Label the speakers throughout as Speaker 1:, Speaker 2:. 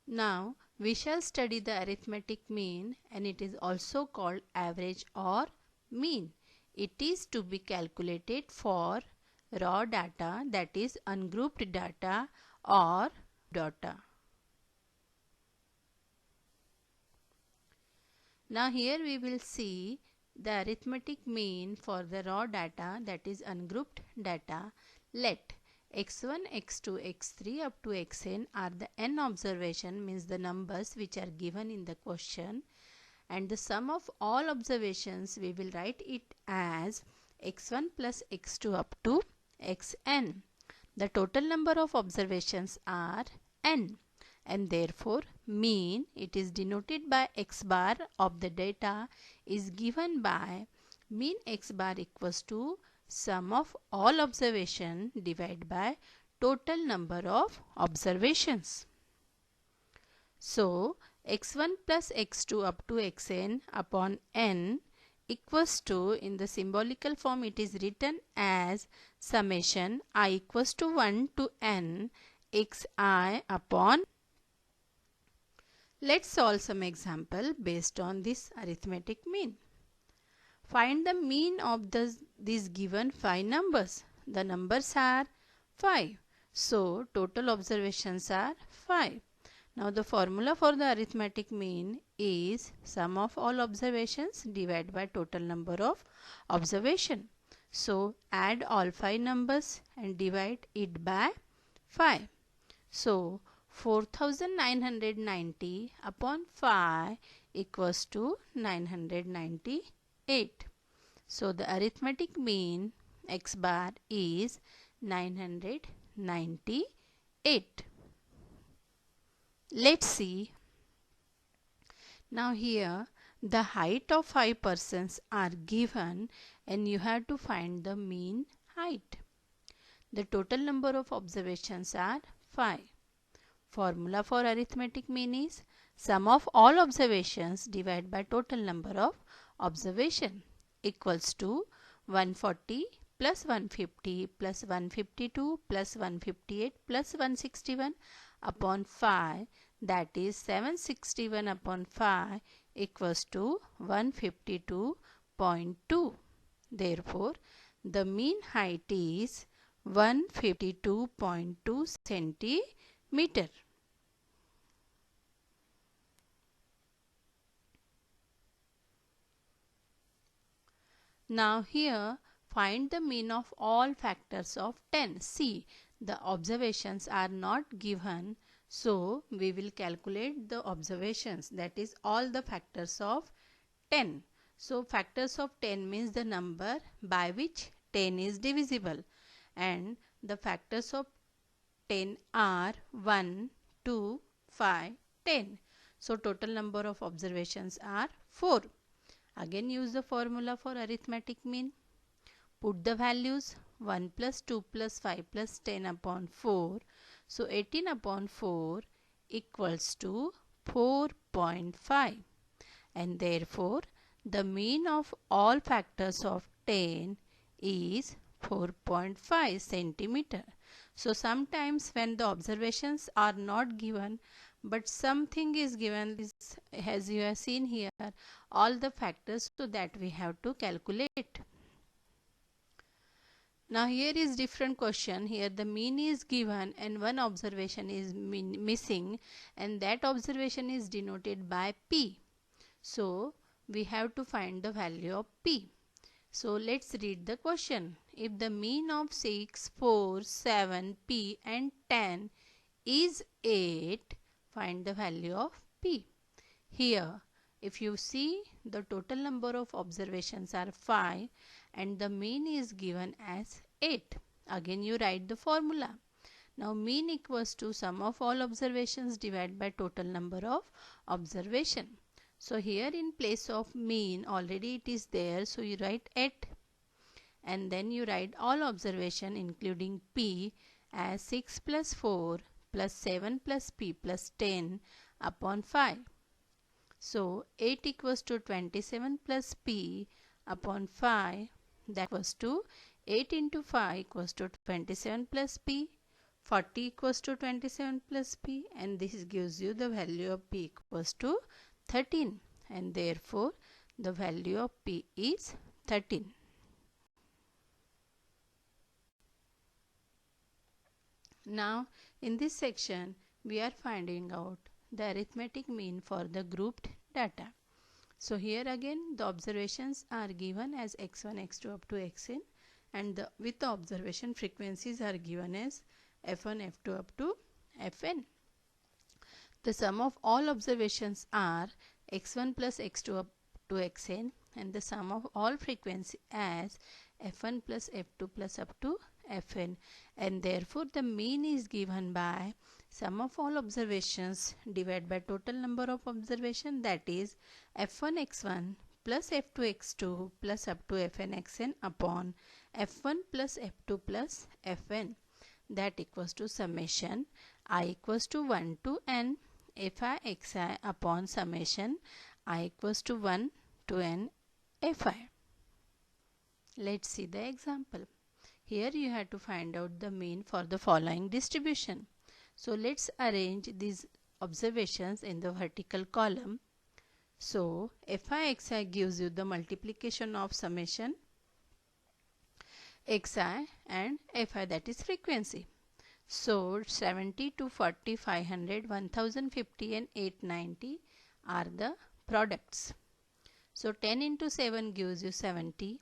Speaker 1: Now we shall study the arithmetic mean, and it is also called average or mean. It is to be calculated for raw data, that is ungrouped data or data. Now here we will see the arithmetic mean for the raw data, that is ungrouped data. Let x1, x2, x3 up to xn are the n observation, means the numbers which are given in the question, and the sum of all observations we will write it as x1 plus x2 up to xn. The total number of observations are n, and therefore mean, it is denoted by x bar of the data, is given by mean x bar equals to sum of all observation divided by total number of observations. So x1 plus x2 up to xn upon n equals to, in the symbolical form it is written as summation I equals to 1 to n xi upon. Let's solve some example based on this arithmetic mean. Find the mean of these given 5 numbers. The numbers are 5. So total observations are 5. Now the formula for the arithmetic mean is sum of all observations divided by total number of observation. So add all 5 numbers and divide it by 5. So 4990 upon 5 equals to 998. So the arithmetic mean x bar is 998. Let's see. Now here the height of 5 persons are given, and you have to find the mean height. The total number of observations are 5. Formula for arithmetic mean is sum of all observations divided by total number of observation equals to 140 plus 150 plus 152 plus 158 plus 161 upon 5, that is 761 upon 5 equals to 152.2. Therefore, the mean height is 152.2 centimeter. Now here find the mean of all factors of 10. See, the observations are not given, so we will calculate the observations, that is all the factors of 10. So factors of 10 means the number by which 10 is divisible, and the factors of 10 are 1, 2, 5, 10. So total number of observations are 4. Again use the formula for arithmetic mean. Put the values 1 plus 2 plus 5 plus 10 upon 4. So 18 upon 4 equals to 4.5, and therefore the mean of all factors of 10 is 4.5 centimeter. So sometimes when the observations are not given but something is given, as you have seen here, all the factors, so that we have to calculate. Now here is different question. Here the mean is given and one observation is missing, and that observation is denoted by P. So we have to find the value of P. So let's read the question. If the mean of 6, 4, 7, P and 10 is 8, find the value of P. Here if you see, the total number of observations are 5 and the mean is given as 8. Again you write the formula. Now mean equals to sum of all observations divided by total number of observation. So here in place of mean already it is there, so you write 8 and then you write all observation including P as 6 plus 4 plus 7 plus P plus 10 upon 5. So 8 equals to 27 plus P upon 5, that equals to 8 into 5 equals to 27 plus P. 40 equals to 27 plus p, and this gives you the value of p equals to 13, and therefore the value of p is 13. Now in this section we are finding out the arithmetic mean for the grouped data. So here again the observations are given as x1, x2 up to xn, and with the observation frequencies are given as f1, f2 up to fn. The sum of all observations are x1 plus x2 up to xn, and the sum of all frequency as f1 plus f2 plus up to fn, and therefore the mean is given by sum of all observations divided by total number of observation, that is f1 x1 plus f2 x2 plus up to fn xn upon f1 plus f2 plus fn, that equals to summation I equals to 1 to n fi xi upon summation I equals to 1 to n fi. Let's see the example. Here you have to find out the mean for the following distribution. So let's arrange these observations in the vertical column. So fi xi gives you the multiplication of summation xi and fi, that is frequency. So 70 to 40, 500, 1050 and 890 are the products. So 10 into 7 gives you 70,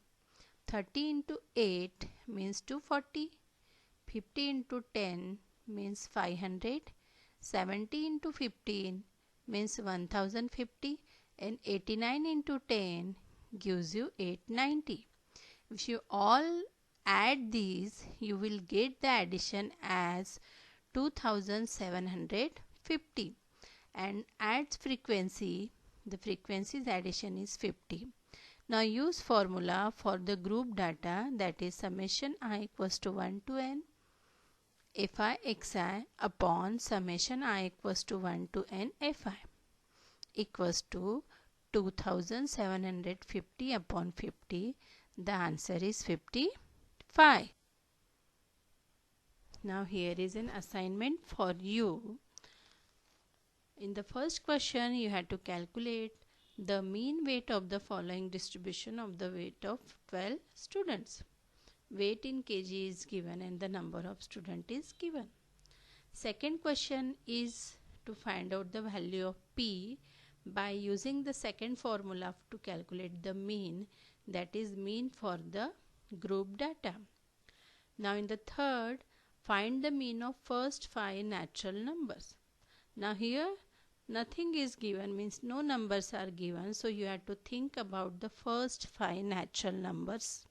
Speaker 1: 30 into 8 means 240, 50 into 10 means 500, 70 into 15 means 1050, and 89 into 10 gives you 890. If you all add these, you will get the addition as 2750, and adds frequency, the frequency's addition is 50. Now use formula for the group data, that is summation I equals to 1 to n fi xi upon summation I equals to 1 to n fi equals to 2750 upon 50. The answer is 55. Now here is an assignment for you. In the first question you had to calculate the mean weight of the following distribution of the weight of 12 students. Weight in kg is given and the number of student is given. Second question is to find out the value of p by using the second formula to calculate the mean, that is mean for the group data. Now in the third, find the mean of first 5 natural numbers. Now here nothing is given, means no numbers are given, so you have to think about the first 5 natural numbers.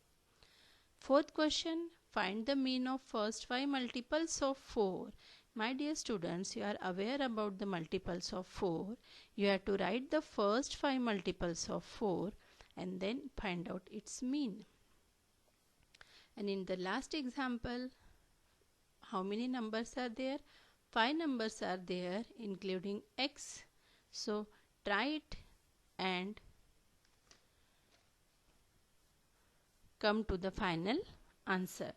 Speaker 1: Fourth question, find the mean of first 5 multiples of 4. My dear students, you are aware about the multiples of 4. You have to write the first 5 multiples of 4 and then find out its mean. And in the last example, how many numbers are there? 5 numbers are there including x. So try it and come to the final answer.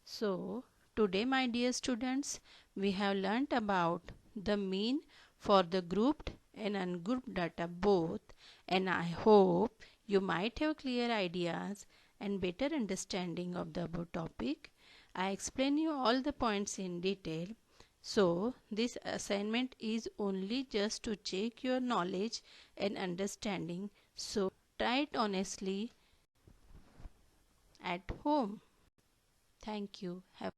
Speaker 1: So today, my dear students, we have learnt about the mean for the grouped and ungrouped data both, and I hope you might have clear ideas and better understanding of the above topic. I explain you all the points in detail. So this assignment is only just to check your knowledge and understanding. So try it honestly at home. Thank you. Have